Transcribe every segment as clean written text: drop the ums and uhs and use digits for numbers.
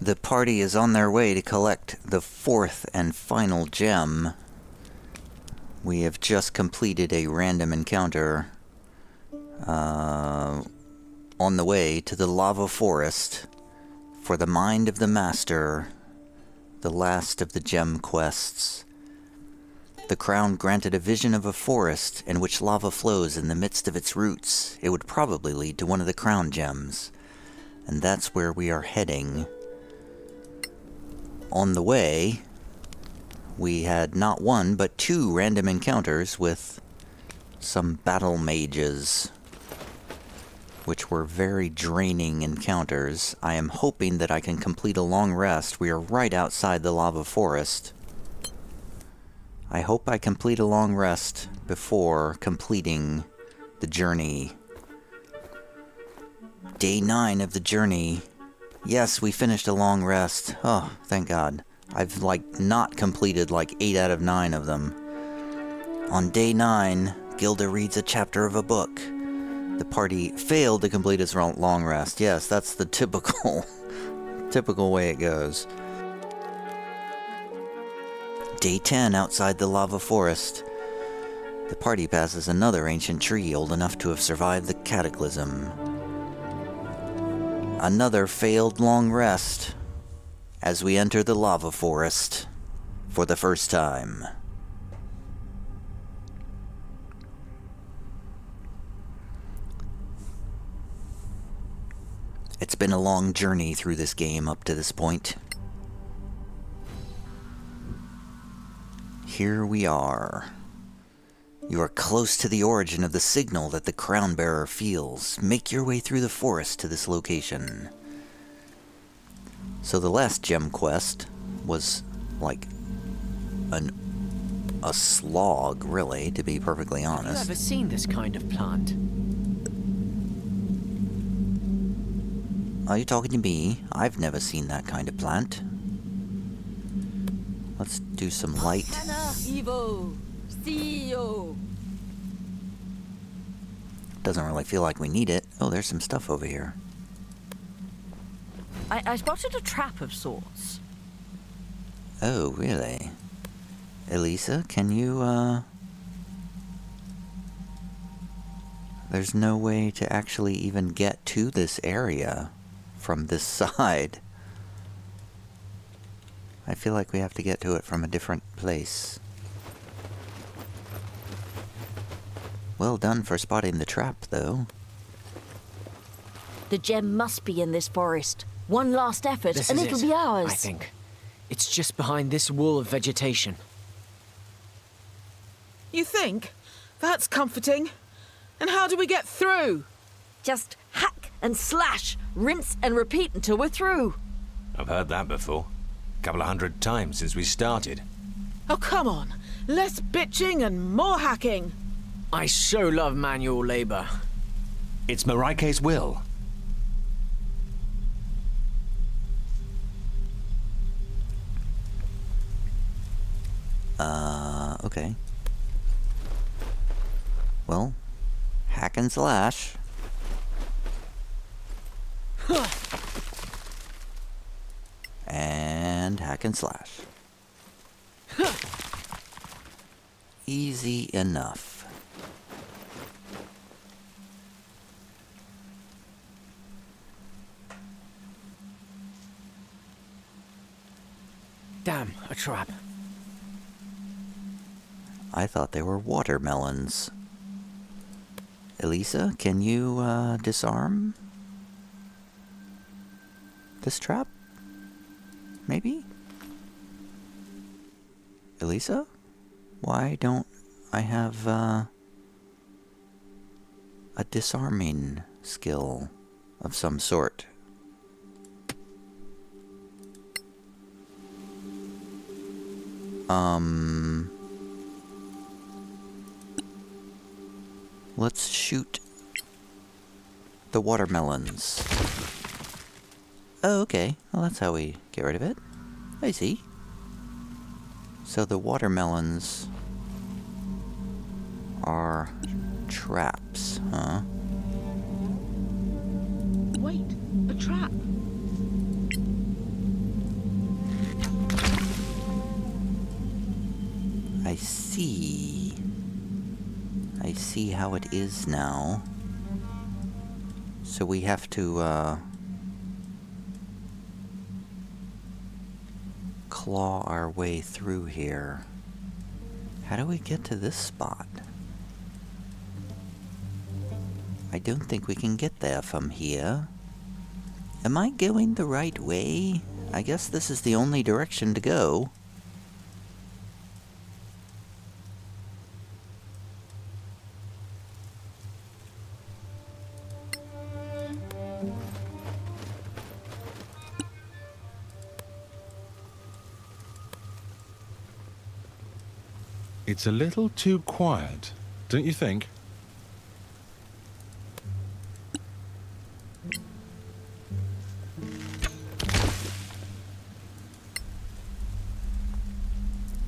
The party is on their way to collect the fourth and final gem. We have just completed a random encounter on the way to the lava forest for the Mind of the Master, the last of the gem quests. The crown granted a vision of a forest in which lava flows in the midst of its roots. It would probably lead to one of the crown gems, and that's where we are heading. On the way, we had not one, but two random encounters with some battle mages, which were very draining encounters. I am hoping that I can complete a long rest. We are right outside the lava forest. I hope I complete a long rest before completing the journey. Day 9 of the journey. Yes, we finished a long rest. Oh, thank God. I've, not completed, 8 out of 9 of them. On day 9, Gilda reads a chapter of a book. The party failed to complete its long rest. Yes, that's the typical way it goes. Day 10, outside the lava forest. The party passes another ancient tree old enough to have survived the cataclysm. Another failed long rest as we enter the lava forest for the first time. It's been a long journey through this game up to this point. Here we are. You are close to the origin of the signal that the crown bearer feels. Make your way through the forest to this location. So the last gem quest was a slog, really, to be perfectly honest. Have you ever seen this kind of plant? Are you talking to me? I've never seen that kind of plant. Let's do some light. Doesn't really feel like we need it. Oh, there's some stuff over here. I spotted a trap of sorts. Oh, really? Elisa, can you, There's no way to actually even get to this area from this side. I feel like we have to get to it from a different place. Well done for spotting the trap, though. The gem must be in this forest. One last effort, This and is it'll it, be ours. I think. It's just behind this wall of vegetation. You think? That's comforting. And how do we get through? Just hack and slash, rinse and repeat until we're through. I've heard that before. A couple of 100 times since we started. Oh, come on. Less bitching and more hacking. I so love manual labor. It's Marike's will. Okay. Well, hack and slash. And hack and slash. Easy enough. Damn, a trap. I thought they were watermelons. Elisa, can you, disarm this trap? Maybe? Elisa? Why don't I have, a disarming skill of some sort? Let's shoot the watermelons. Oh, okay. Well, that's how we get rid of it. I see. So the watermelons are traps, huh? Wait, a trap. see. I see how it is now. So we have to, claw our way through here. How do we get to this spot? I don't think we can get there from here. Am I going the right way? I guess this is the only direction to go. It's a little too quiet, don't you think?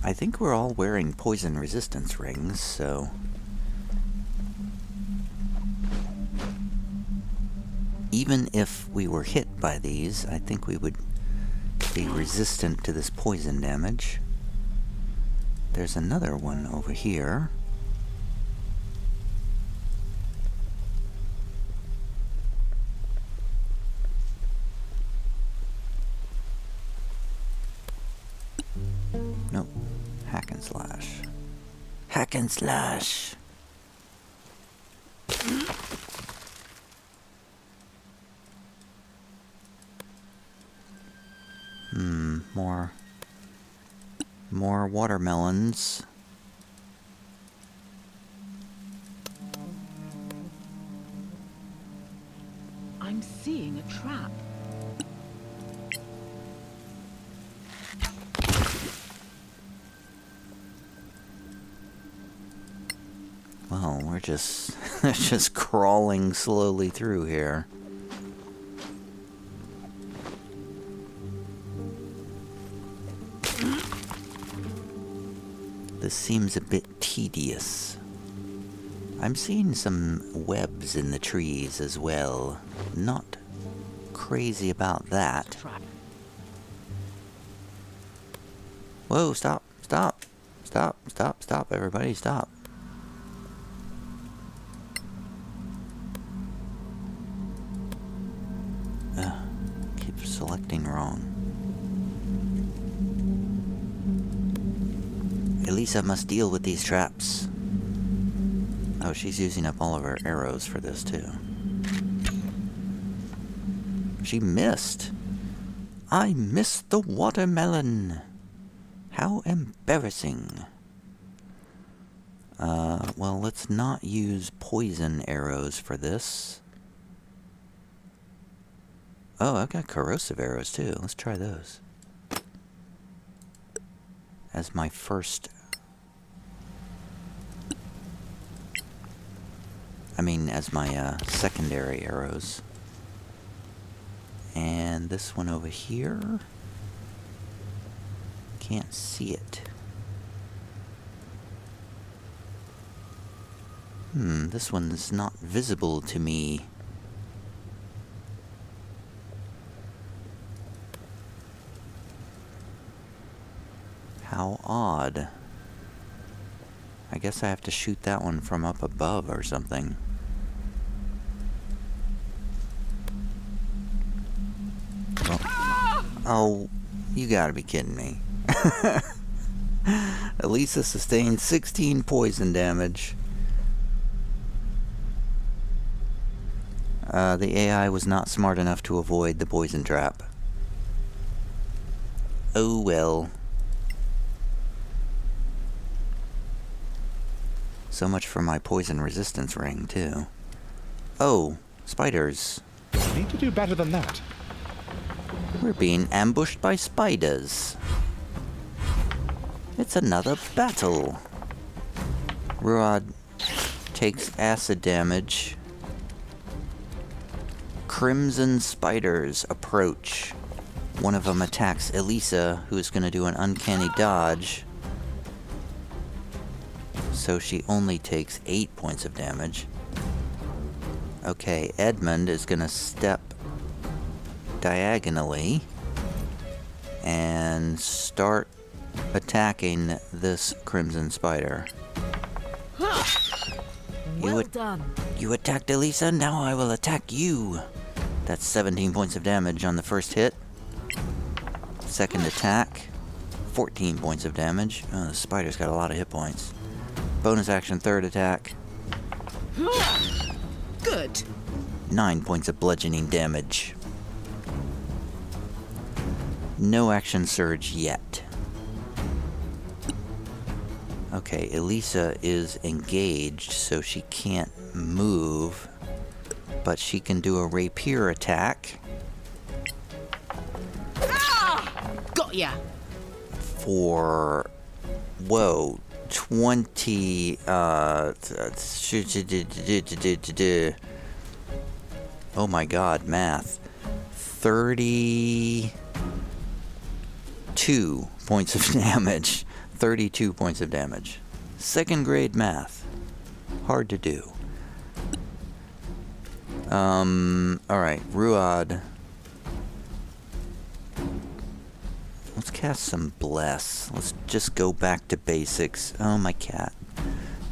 I think we're all wearing poison resistance rings, so... even if we were hit by these, I think we would be resistant to this poison damage. There's another one over here. Nope. Hack and slash. Hack and slash! More watermelons. I'm seeing a trap. Well, we're just just crawling slowly through here. This seems a bit tedious. I'm seeing some webs in the trees as well. Not crazy about that. Trap. Whoa, stop, stop, stop, stop, stop, everybody, stop. Keep selecting wrong. Elisa must deal with these traps. Oh, she's using up all of her arrows for this, too. She missed. I missed the watermelon. How embarrassing. Well, let's not use poison arrows for this. Oh, I've got corrosive arrows, too. Let's try those. As my first... as my secondary arrows. And this one over here. Can't see it. This one's not visible to me. How odd. I guess I have to shoot that one from up above or something. Oh, you gotta be kidding me. Elisa sustained 16 poison damage. The AI was not smart enough to avoid the poison trap. Oh well. So much for my poison resistance ring, too. Oh, spiders. Need to do better than that. We're being ambushed by spiders. It's another battle. Ruad takes acid damage. Crimson spiders approach. One of them attacks Elisa, who's going to do an uncanny dodge. So she only takes 8 points of damage. Okay, Edmund is going to step diagonally and start attacking this Crimson Spider. Well done. You attacked Elisa, now I will attack you. That's 17 points of damage on the first hit. Second attack, 14 points of damage. Oh, the spider's got a lot of hit points. Bonus action, third attack, Good. 9 points of bludgeoning damage. No action surge yet. Okay, Elisa is engaged, so she can't move, but she can do a rapier attack Got ya. for, whoa, 20, oh my god, math. 32 points of damage. 32 points of damage. Second grade math. Hard to do. Alright, Ruad. Let's cast some Bless. Let's just go back to basics. Oh, my cat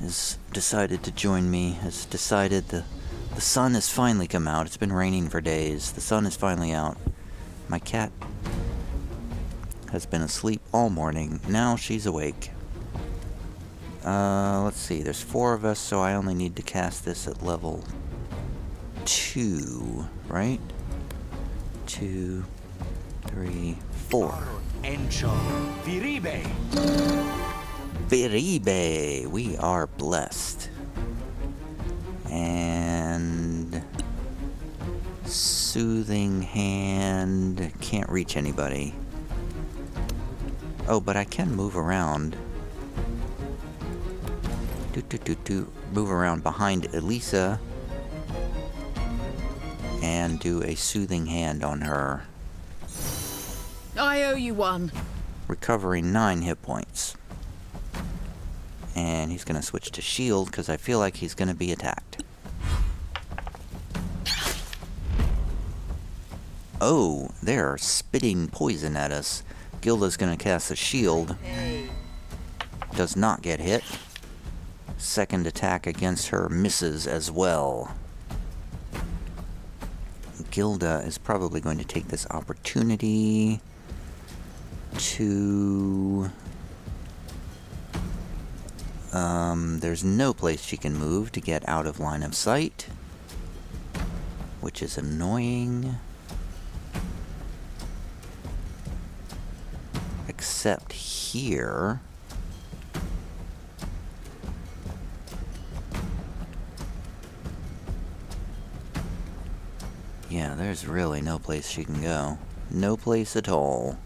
has decided to join me. Has decided the sun has finally come out. It's been raining for days. The sun is finally out. My cat has been asleep all morning. Now she's awake. Let's see. There's 4 of us, so I only need to cast this at level 2, right? 2, 3, 4. Encho, Viribe. Viribe. We are blessed. And Soothing Hand. Can't reach anybody. Oh, but I can move around. Move around behind Elisa. And do a Soothing Hand on her. I owe you one. Recovering 9 hit points. And he's going to switch to shield because I feel like he's going to be attacked. Oh, they're spitting poison at us. Gilda's going to cast a shield. Does not get hit. Second attack against her misses as well. Gilda is probably going to take this opportunity to... there's no place she can move to get out of line of sight, which is annoying. Except here. Yeah, there's really no place she can go. No place at all.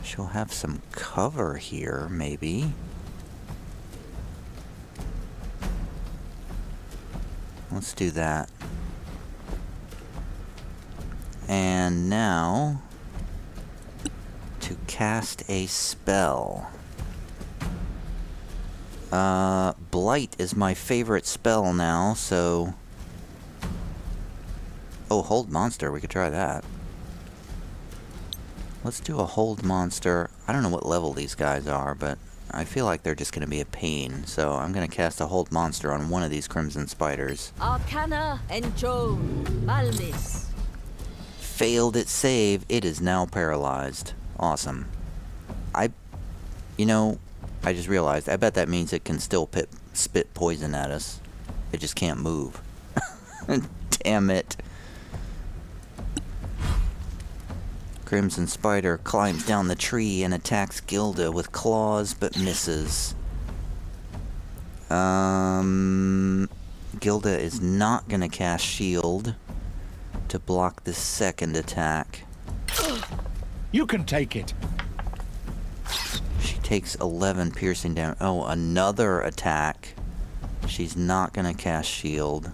She'll have some cover here, maybe. Let's do that. And now, to cast a spell. Blight is my favorite spell now, so... Oh, Hold Monster, we could try that. Let's do a Hold Monster. I don't know what level these guys are, but I feel like they're just going to be a pain, so I'm going to cast a Hold Monster on one of these Crimson Spiders. Arcana Encho Malmis. Failed its save. It is now paralyzed. Awesome. You know, I just realized, I bet that means it can still spit poison at us. It just can't move. Damn it. Crimson Spider climbs down the tree and attacks Gilda with claws, but misses. Gilda is not gonna cast shield to block the second attack. You can take it. She takes 11 piercing damage. Oh, another attack. She's not gonna cast shield.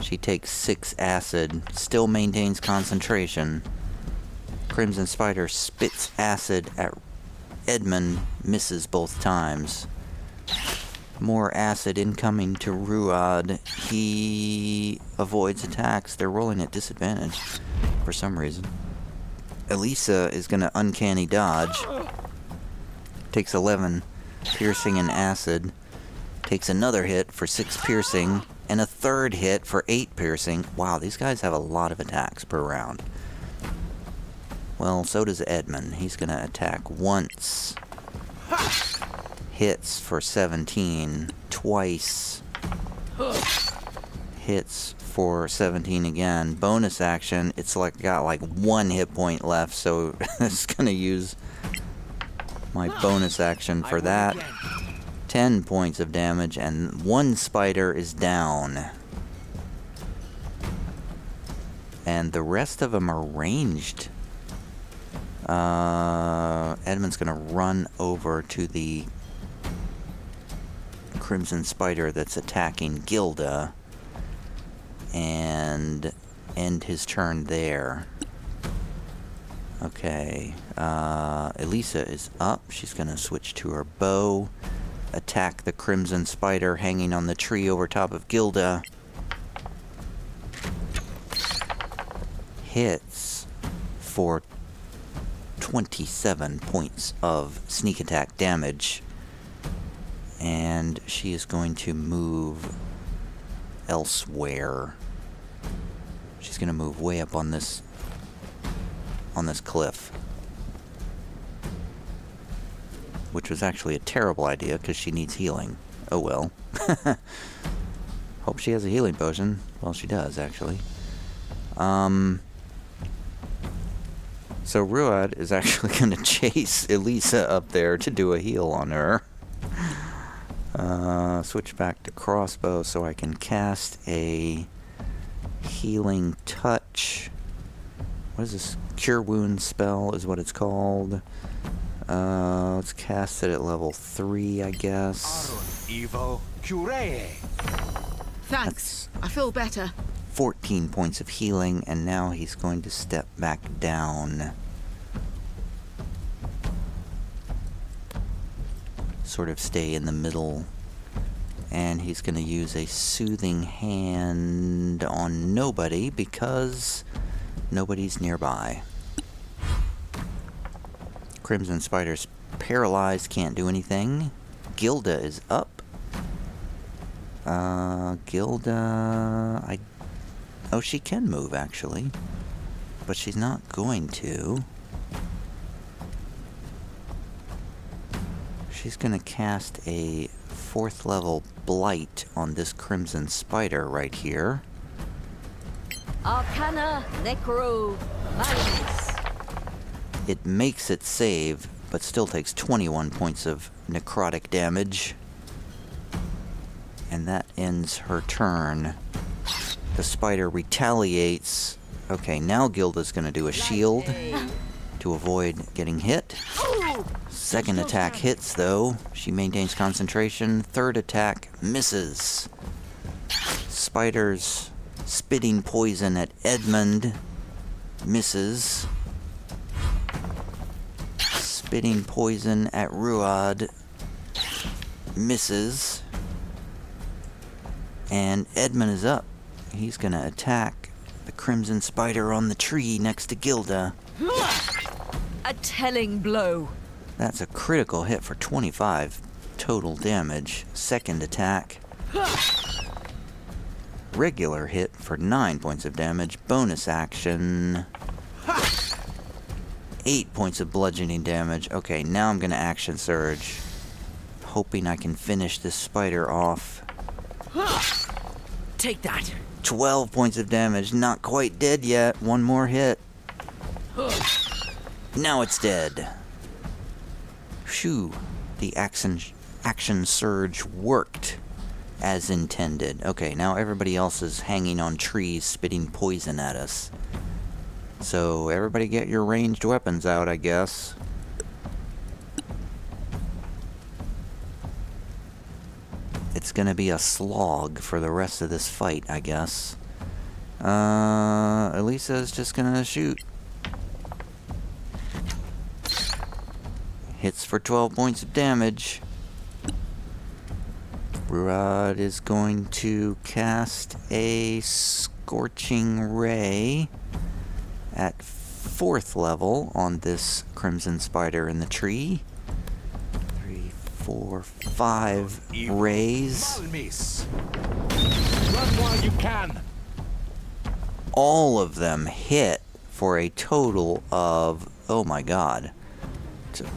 She takes 6 acid, still maintains concentration. Crimson Spider spits acid at Edmund, misses both times. More acid incoming to Ruad. He avoids attacks. They're rolling at disadvantage for some reason. Elisa is going to uncanny dodge. Takes 11 piercing and acid. Takes another hit for 6 piercing. And a third hit for 8 piercing. Wow, these guys have a lot of attacks per round. Well, so does Edmund. He's going to attack once. Hits for 17. Twice. Hits for 17 again. Bonus action. It's like got like 1 hit point left, so it's going to use my bonus action for that. 10 points of damage, and 1 spider is down. And the rest of them are ranged. Edmund's gonna run over to the crimson spider that's attacking Gilda and end his turn there. Okay, Elisa is up. She's gonna switch to her bow. Attack the crimson spider hanging on the tree over top of Gilda. Hits for 27 points of sneak attack damage. And she is going to move elsewhere. She's going to move way up on this cliff. Which was actually a terrible idea because she needs healing. Oh well. Hope she has a healing potion. Well, she does, actually. So Ruad is actually going to chase Elisa up there to do a heal on her. Switch back to crossbow so I can cast a healing touch. What is this? Cure wounds spell is what it's called. Let's cast it at level 3, I guess. Thanks. I feel better. 14 points of healing, and now he's going to step back down. Sort of stay in the middle. And he's going to use a soothing hand on nobody because nobody's nearby. Crimson Spider's paralyzed, can't do anything. Gilda is up. Gilda... Oh, she can move, actually. But she's not going to. She's going to cast a 4th level Blight on this Crimson Spider right here. Arcana Necro Malleus. It makes it save, but still takes 21 points of necrotic damage. And that ends her turn. The spider retaliates. Okay, now Gilda's going to do a shield to avoid getting hit. Second attack hits, though. She maintains concentration. Third attack misses. Spider's spitting poison at Edmund misses. Spitting poison at Ruad misses. And Edmund is up. He's gonna attack the Crimson Spider on the tree next to Gilda. A telling blow. That's a critical hit for 25 total damage. Second attack. Regular hit for 9 points of damage. Bonus action. 8 points of bludgeoning damage. Okay, now I'm gonna action surge. Hoping I can finish this spider off. Take that. 12 points of damage. Not quite dead yet. One more hit. Now it's dead. Phew. The action surge worked as intended. Okay, now everybody else is hanging on trees, spitting poison at us. So everybody get your ranged weapons out, I guess. It's gonna be a slog for the rest of this fight, I guess. Elisa's just gonna shoot. Hits for 12 points of damage. Ruad is going to cast a Scorching Ray at 4th level on this Crimson Spider in the tree. 3, 4, 5 rays. Malmis. Run while you can. All of them hit for a total of, oh my god,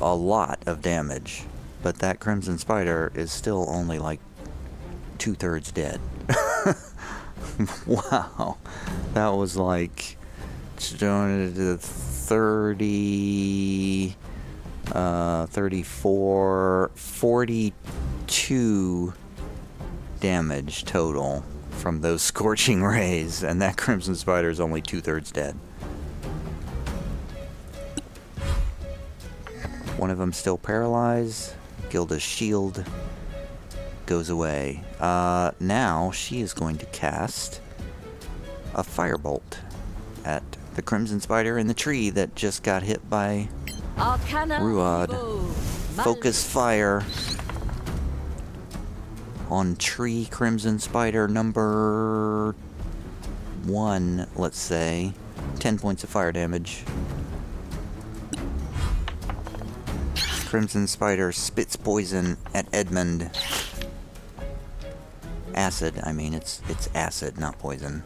a lot of damage. But that Crimson Spider is still only like 2/3 dead. Wow. That was like 30, 34, 42 damage total from those Scorching Rays, and that Crimson Spider is only 2/3 dead. One of them still paralyzed. Gilda's shield goes away. Now she is going to cast a firebolt at the Crimson Spider in the tree that just got hit by Arcana. Ruad. Evo. Focus fire on tree Crimson Spider number 1, let's say. 10 points of fire damage. Crimson Spider spits poison at Edmund. Acid, I mean, it's acid, not poison.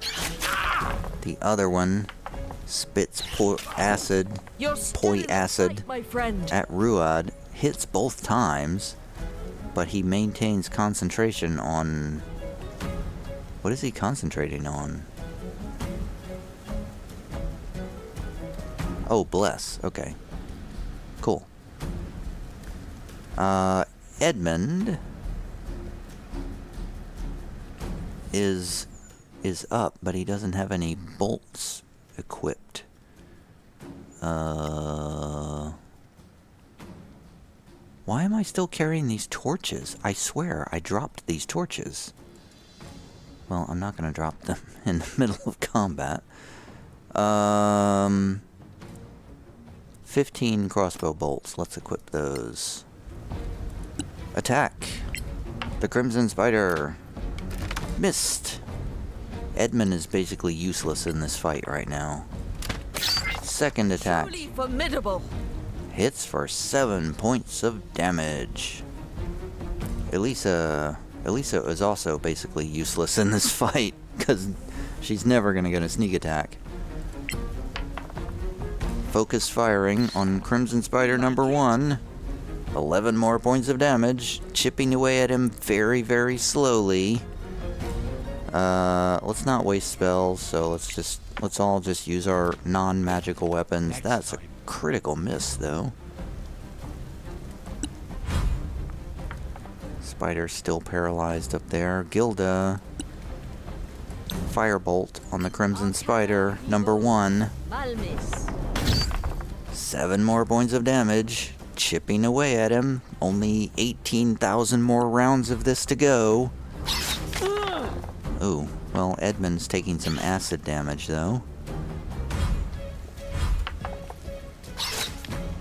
The other one spits acid, You're still in the acid fight, my friend. at Ruad, hits both times, but he maintains concentration on... What is he concentrating on? Oh, bless. Okay. Cool. Edmund is up, but he doesn't have any bolts equipped. Why am I still carrying these torches? I swear I dropped these torches. Well, I'm not gonna drop them in the middle of combat. 15 crossbow bolts. Let's equip those. Attack. The Crimson Spider. Missed. Edmund is basically useless in this fight right now. Second attack. Truly formidable. Hits for 7 points of damage. Elisa is also basically useless in this fight, because she's never going to get a sneak attack. Focus firing on Crimson Spider number 1. 11 more points of damage, chipping away at him very, very slowly. Let's not waste spells, so let's all just use our non-magical weapons. That's a critical miss, though. Spider's still paralyzed up there. Gilda. Firebolt on the Crimson Spider, number 1. Malmis. 7 more points of damage, chipping away at him. Only 18,000 more rounds of this to go. Oh, well, Edmund's taking some acid damage, though.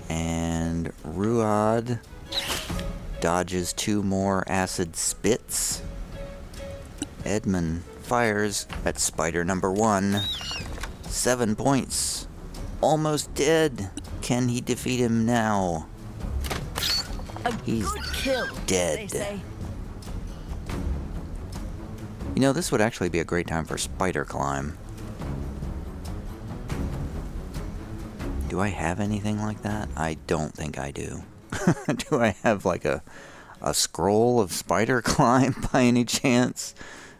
And Ruad dodges 2 more acid spits. Edmund fires at Spider number 1. 7 points. Almost dead. Can he defeat him now? He's Good kill, dead. they say. You know, this would actually be a great time for Spider Climb. Do I have anything like that? I don't think I do. Do I have like a scroll of Spider Climb by any chance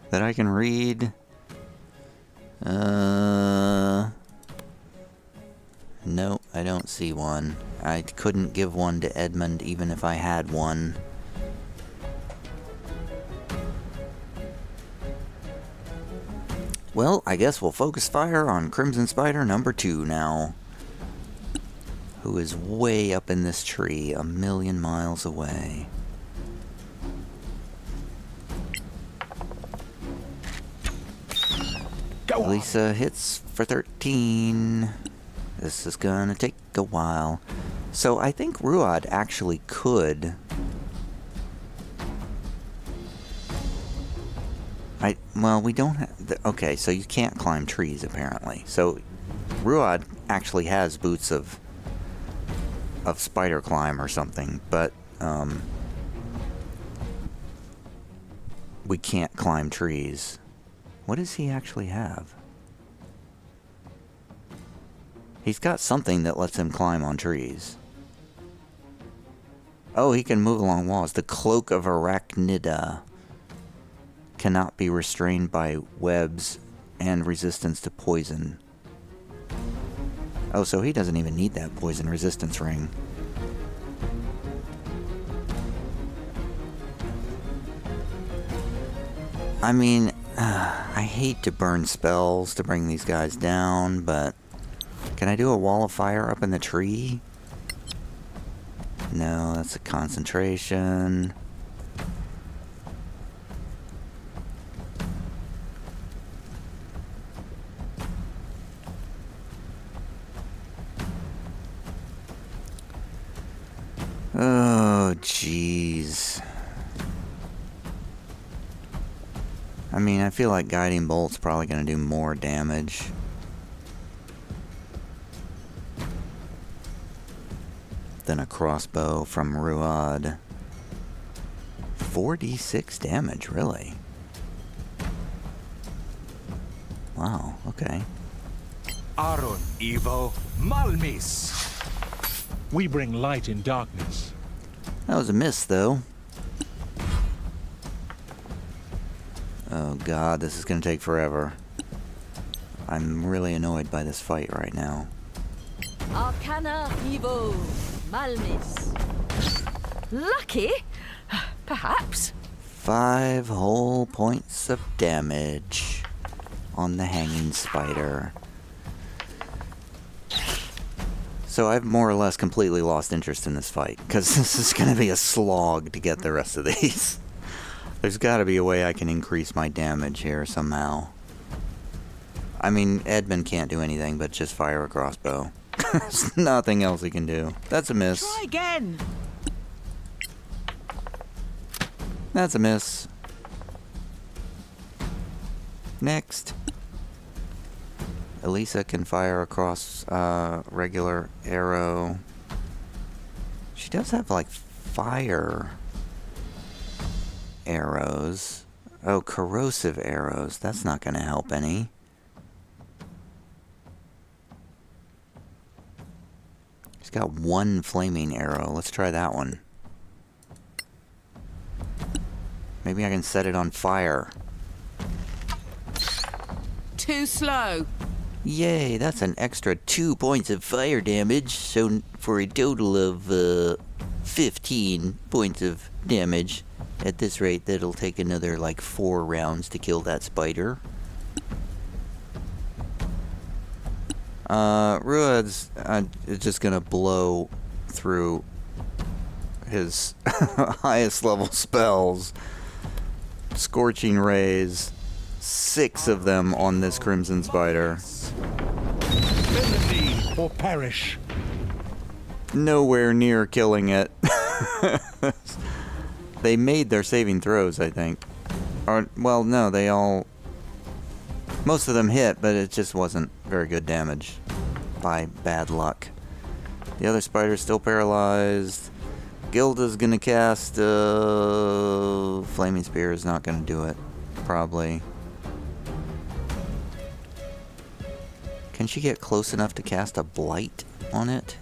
that I can read? No, I don't see one. I couldn't give one to Edmund even if I had one. Well, I guess we'll focus fire on Crimson Spider number 2 now, who is way up in this tree, 1,000,000 miles away. Go on. Lisa hits for 13. This is gonna take a while. So I think Ruad actually could Well, we don't have... Okay, so you can't climb trees, apparently. So, Ruad actually has boots of spider climb or something, but, we can't climb trees. What does he actually have? He's got something that lets him climb on trees. Oh, he can move along walls. The Cloak of Arachnida cannot be restrained by webs and resistance to poison. Oh, so he doesn't even need that poison resistance ring. I mean, I hate to burn spells to bring these guys down, but can I do a wall of fire up in the tree? No, that's a concentration. Oh, jeez. I mean, I feel like Guiding Bolt's probably going to do more damage. Than a crossbow from Ruad. 4d6 damage, really? Wow, okay. Aron Evo Malmis. We bring light in darkness. That was a miss, though. Oh god, this is gonna take forever. I'm really annoyed by this fight right now. Arcana Evo Malmis. Lucky? Perhaps. 5 whole points of damage on the hanging spider. So I've more or less completely lost interest in this fight, because this is going to be a slog to get the rest of these. There's got to be a way I can increase my damage here somehow. I mean, Edmund can't do anything but just fire a crossbow. There's nothing else he can do. That's a miss. Try again. That's a miss. Next. Elisa can fire across regular arrow. She does have like fire arrows. Oh, corrosive arrows. That's not going to help any. She's got 1 flaming arrow. Let's try that one. Maybe I can set it on fire. Too slow. Yay, that's an extra 2 points of fire damage, so for a total of 15 points of damage. At this rate, that'll take another like 4 rounds to kill that spider. Ruad's just gonna blow through his highest level spells. Scorching Rays. 6 of them on this Crimson Spider. Villainy or perish. Nowhere near killing it. They made their saving throws, I think. Or, well, no, they all... Most of them hit, but it just wasn't very good damage. By bad luck. The other spider's still paralyzed. Gilda's gonna cast... Flaming Spear is not gonna do it. Probably. Can she get close enough to cast a Blight on it?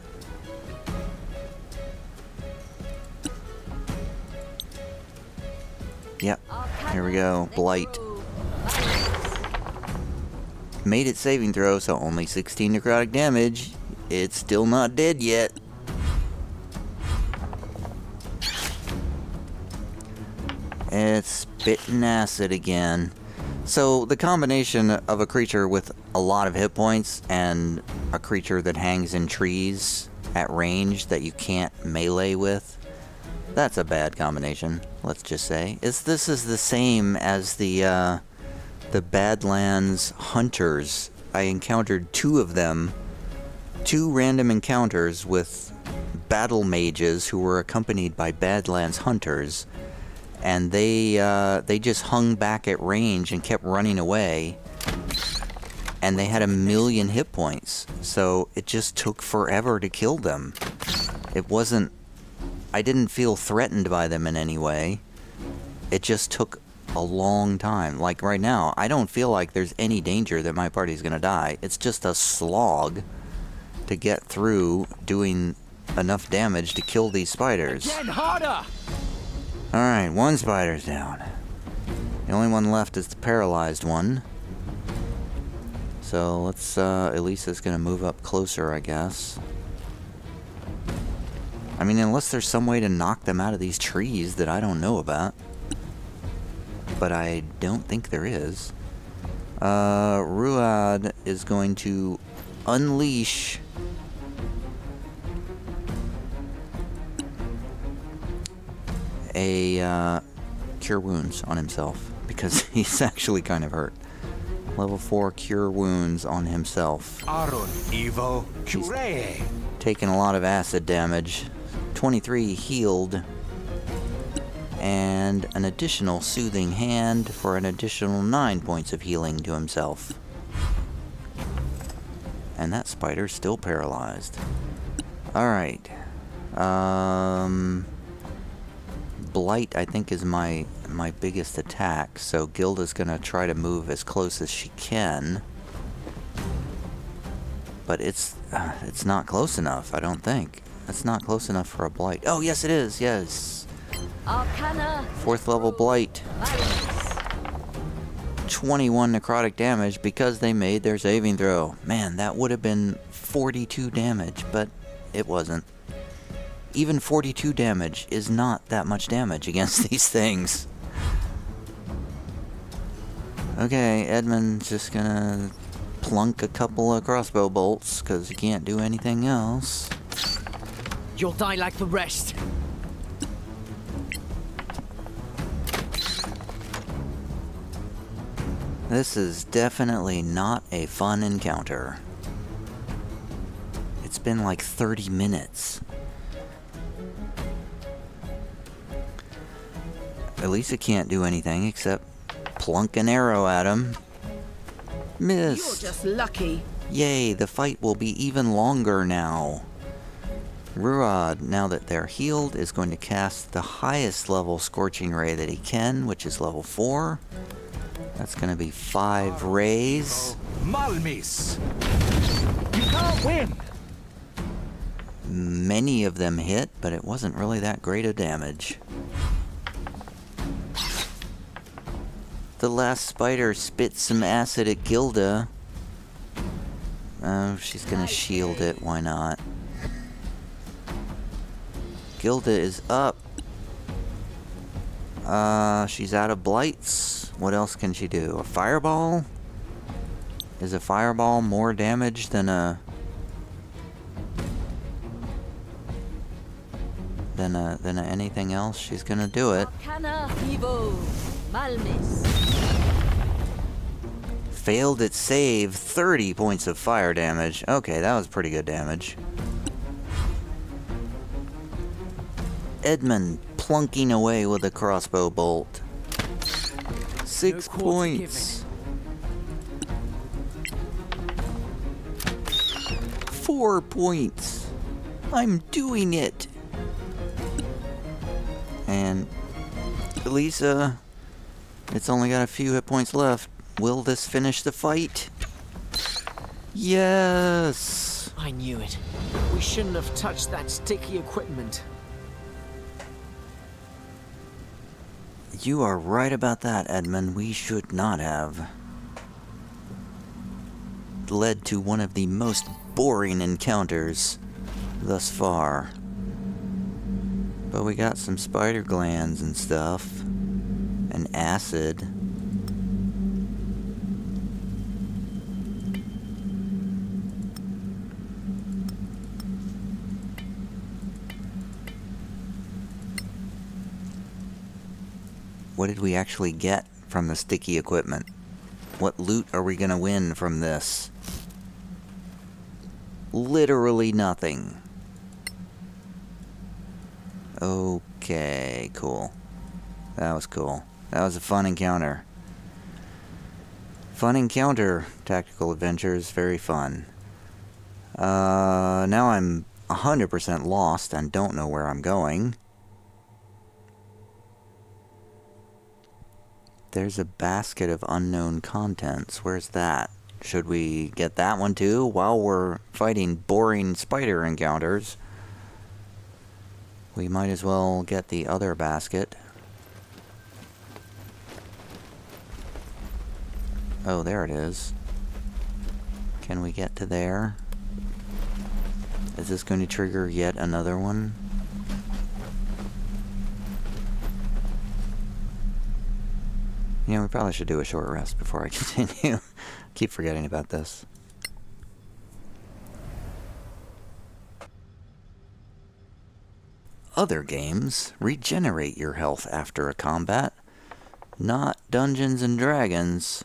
Yep. Here we go. Blight. Made it saving throw, so only 16 necrotic damage. It's still not dead yet. It's spitting acid again. So the combination of a creature with a lot of hit points and a creature that hangs in trees at range that you can't melee with, that's a bad combination, let's just say. This is the same as the Badlands Hunters. I encountered 2 of them, 2 random encounters with battle mages who were accompanied by Badlands Hunters, and they just hung back at range and kept running away. And they had 1,000,000 hit points, so it just took forever to kill them. It wasn't... I didn't feel threatened by them in any way. It just took a long time. Like right now, I don't feel like there's any danger that my party's gonna die. It's just a slog to get through doing enough damage to kill these spiders. Again, harder! Alright, one spider's down. The only one left is the paralyzed one. So let's, Elisa's gonna move up closer, I guess. I mean, unless there's some way to knock them out of these trees that I don't know about. But I don't think there is. Ruad is going to unleash a, Cure Wounds on himself. Because he's actually kind of hurt. Level 4 Cure Wounds on himself. Aron Evo Cure. Taking a lot of acid damage. 23 healed. And an additional Soothing Hand for an additional 9 points of healing to himself. And that spider's still paralyzed. Alright. Blight, I think, is my biggest attack, so Gilda's gonna try to move as close as she can. But it's not close enough, I don't think. It's not close enough for a Blight. Oh, yes it is, yes. Arcana. 4th level Blight. 21 necrotic damage because they made their saving throw. Man, that would have been 42 damage, but it wasn't. Even 42 damage is not that much damage against these things. Okay, Edmund's just gonna plunk a couple of crossbow bolts, because he can't do anything else. You'll die like the rest. This is definitely not a fun encounter. It's been like 30 minutes. Elisa can't do anything except plunk an arrow at him. Miss. You're just lucky. Yay, the fight will be even longer now. Ruad, now that they're healed, is going to cast the highest level Scorching Ray that he can, which is level 4. That's going to be 5 rays. Malmis. You can't win. Many of them hit, but it wasn't really that great a damage. The last spider spits some acid at Gilda. Oh, she's gonna shield it, why not? Gilda is up. She's out of blights. What else can she do? A fireball? Is a fireball more damage than a... than anything else? She's gonna do it. Arcana Evo. Malmis. Failed its save, 30 points of fire damage. Okay, that was pretty good damage. Edmund plunking away with a crossbow bolt. 6 No points. 4 points. I'm doing it. And Elisa, it's only got a few hit points left. Will this finish the fight? Yes! I knew it. We shouldn't have touched that sticky equipment. You are right about that, Edmund. We should not have. Led to one of the most boring encounters thus far. But we got some spider glands and stuff. And acid. What did we actually get from the sticky equipment? What loot are we gonna win from this? Literally nothing. Okay, cool. That was cool. That was a fun encounter. Fun encounter. Tactical adventures. Very fun. Now I'm 100% lost and don't know where I'm going. There's a basket of unknown contents. Where's that? Should we get that one too while we're fighting boring spider encounters? We might as well get the other basket. Oh, there it is. Can we get to there? Is this going to trigger yet another one? You know, we probably should do a short rest before I continue. Keep forgetting about this. Other games regenerate your health after a combat. Not Dungeons and Dragons.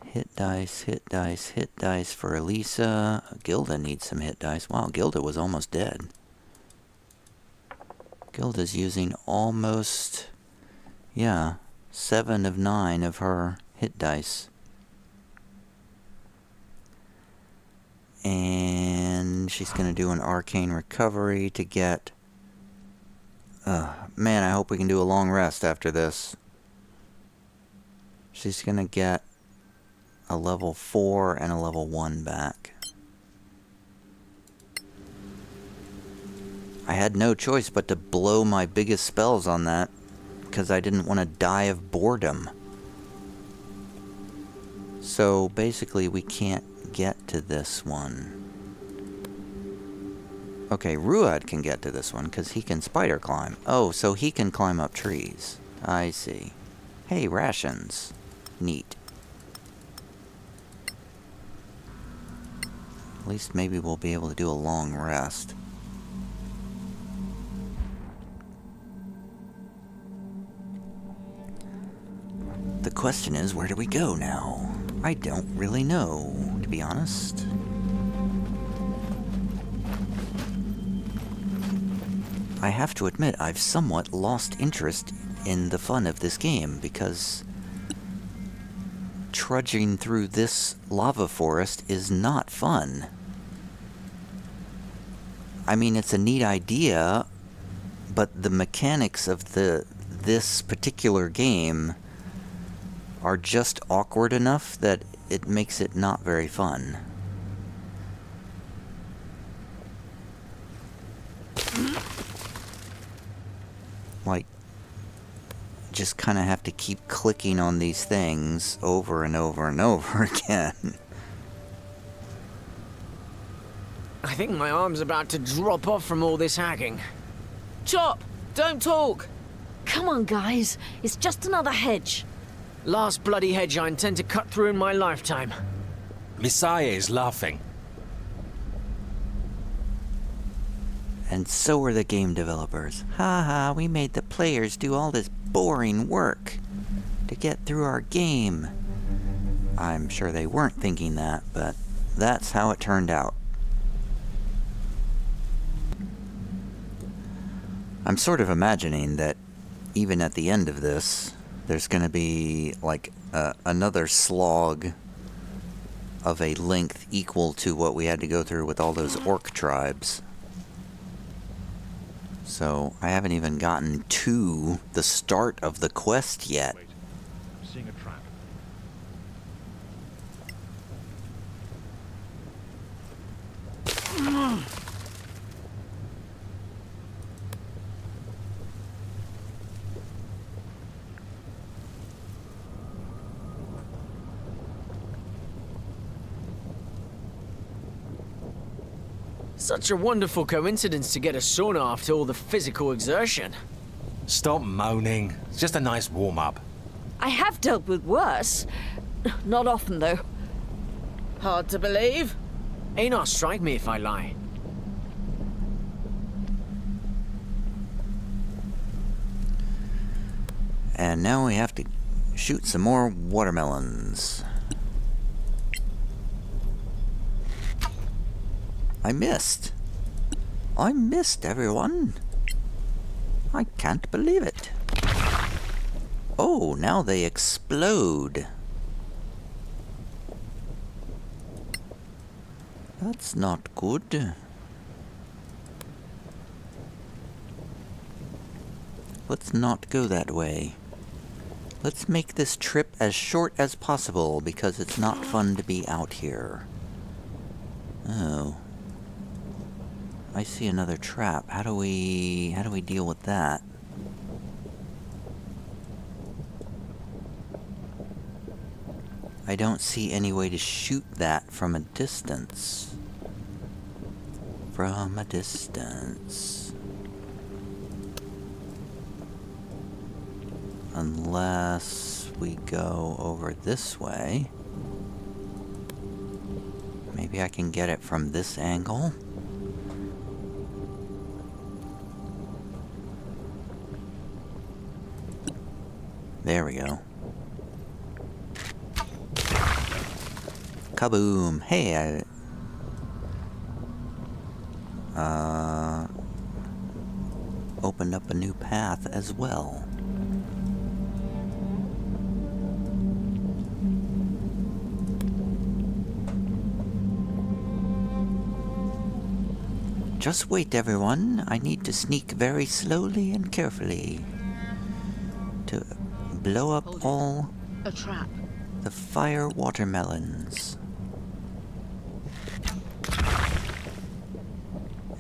Hit dice, hit dice, hit dice for Elisa. Gilda needs some hit dice. Wow, Gilda was almost dead. Gilda's using almost, 7 of 9 of her hit dice. And she's going to do an arcane recovery to get... man, I hope we can do a long rest after this. She's going to get a level 4 and a level 1 back. I had no choice but to blow my biggest spells on that, because I didn't want to die of boredom. So basically we can't get to this one. Okay, Ruad can get to this one because he can spider climb. Oh, so he can climb up trees. I see. Hey, rations. Neat. At least maybe we'll be able to do a long rest. The question is, where do we go now? I don't really know, to be honest. I have to admit, I've somewhat lost interest in the fun of this game, because trudging through this lava forest is not fun. I mean, it's a neat idea, but the mechanics of this particular game are just awkward enough that it makes it not very fun. Like, just kind of have to keep clicking on these things over and over and over again. I think my arm's about to drop off from all this hacking. Chop! Don't talk! Come on, guys. It's just another hedge. Last bloody hedge I intend to cut through in my lifetime. Messiah is laughing. And so are the game developers. Haha, we made the players do all this boring work to get through our game. I'm sure they weren't thinking that, but that's how it turned out. I'm sort of imagining that even at the end of this, there's going to be like another slog of a length equal to what we had to go through with all those orc tribes. So I haven't even gotten to the start of the quest yet. Wait, I'm seeing a trap. Such a wonderful coincidence to get a sauna after all the physical exertion. Stop moaning. It's just a nice warm-up. I have dealt with worse. Not often, though. Hard to believe. Ain't strike me if I lie. And now we have to shoot some more watermelons. I missed. I missed, everyone. I can't believe it. Oh, now they explode. That's not good. Let's not go that way. Let's make this trip as short as possible, because it's not fun to be out here. Oh. I see another trap. How do we deal with that? I don't see any way to shoot that from a distance. From a distance. Unless we go over this way. Maybe I can get it from this angle. There we go. Kaboom! Hey, I opened up a new path as well. Just wait, everyone. I need to sneak very slowly and carefully to blow up all A trap. the fire watermelons.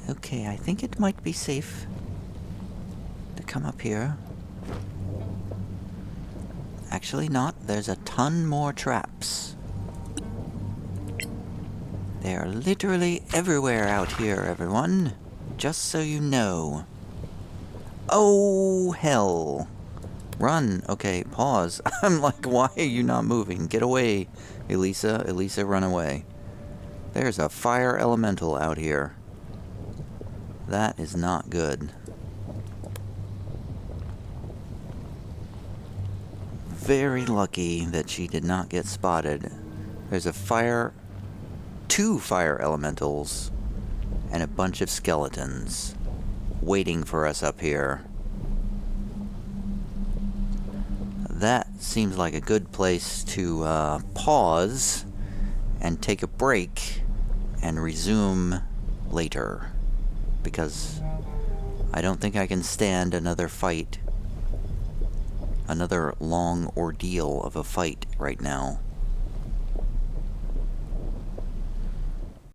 Okay, I think it might be safe to come up here. Actually not. There's a ton more traps. They are literally everywhere out here, everyone. Just so you know. Oh, hell. Run. Okay, pause. I'm like, why are you not moving? Get away, Elisa. Elisa, run away. There's a fire elemental out here. That is not good. Very lucky that she did not get spotted. There's two fire elementals, and a bunch of skeletons waiting for us up here. That seems like a good place to pause and take a break and resume later, because I don't think I can stand another fight, another long ordeal of a fight right now.